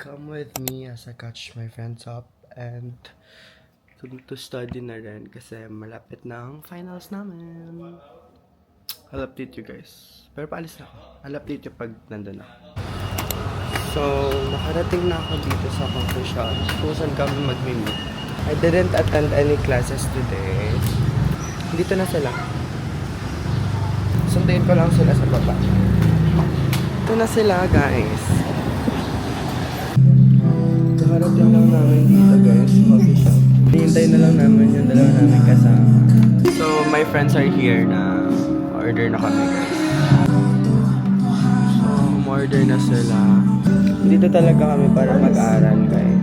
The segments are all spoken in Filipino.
Come with me as I catch my friends up and to study na rin kasi malapit na ang finals namin. I'll update you guys. Pero paalis na ako. I'll update you pag nandun ako. So, nakarating na ako dito sa coffee shop kung saan kami mag-meet. I didn't attend any classes today. Dito na sila. Sundayin ko lang sila sa baba. Ito na sila, guys. Nakarating lang namin dito, guys. Coffee shop. Hihintay na lang namin yung dalawa namin kasama. So, my friends are here na order na kami, guys. So, order na sila. Dito talaga kami para mag-aral, guys.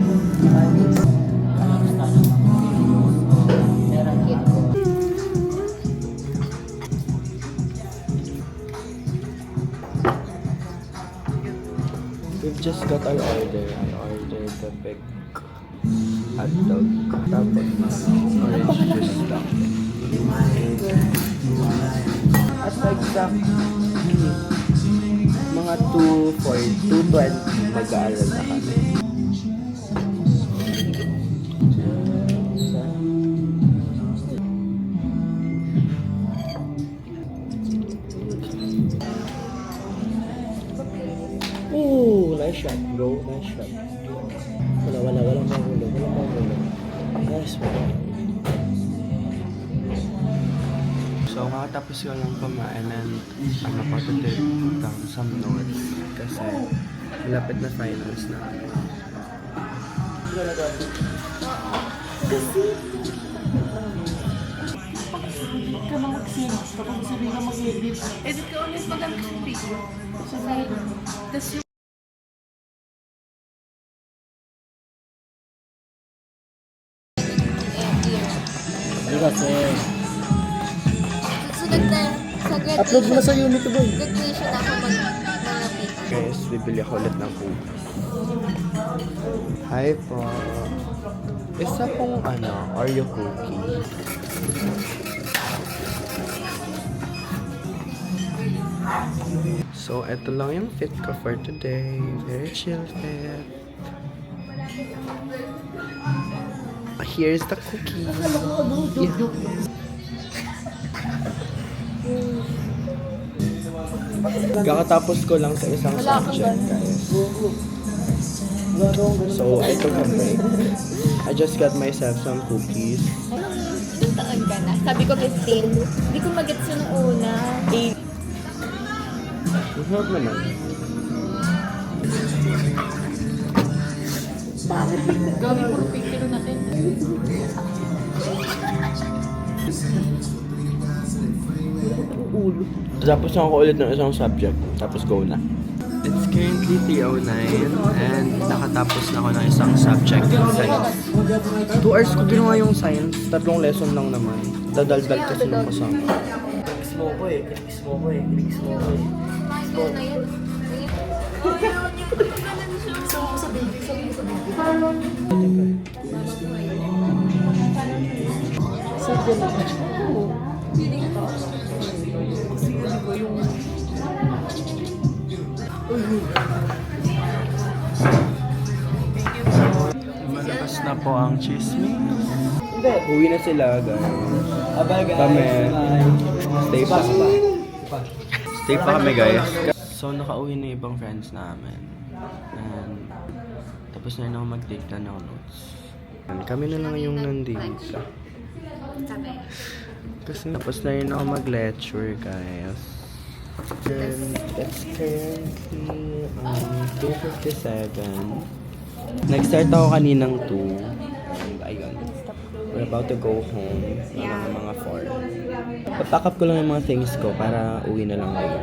We've just got our order. I ordered the big hot dog. Tapos orange juice lang. At exact mga 2:20 mag-aaral na kami. Nice shot, bro. Nice shot. Walang mahulog. Nice one. So, kakatapos ko lang kumain and I'm about to take down some notes kasi malapit na finals na. Kasi huwag ka na mag-sing. Kapag sabi ka mag-edit, edit ka ulit magamit ng video. Sabi, tas yung kasi susunod na sa graduation. upload mo na sa YouTube boy. Graduation ako mag-picture. Guys, bibili ako ulit ng cookies. Hi po. Isa pong Oreo cookie. So, eto lang yung fit ko for today. Very chill fit. Here's the cookie. Yeah. Kakatapos ko lang sa isang subject, guys. So, I took a break. I just got myself some cookies. Ilang taon ka na? Sabi ko 15. Hindi ko mag-gets yung una. 8. Masarap naman. Gawin ko picture natin. Tapos ako ulit ng isang subject. Tapos go na. It's currently 3:09 and nakatapos na ako ng isang subject in science. 2 hours ko ginawa yung science. 3 lesson lang naman. Dadaldal kasi ng kasama. Kinis mo ko eh. Ito na yan. Sa baby. Sa Malakas na po ang chismis. Uwi na sila, guys. Kami. Stay pa. Stay pa kami, guys. So, nakauwi na ibang friends namin. And, tapos na rin ako mag-take na ng notes. And kami na lang yung nandito. Kasi tapos na rin ako mag-lecture, guys. And it's currently 2:57. Nag-start ako kaninang 2. And ayun. We're about to go home. Mga 4. Papack up ko lang yung mga things ko para uwi na lang later.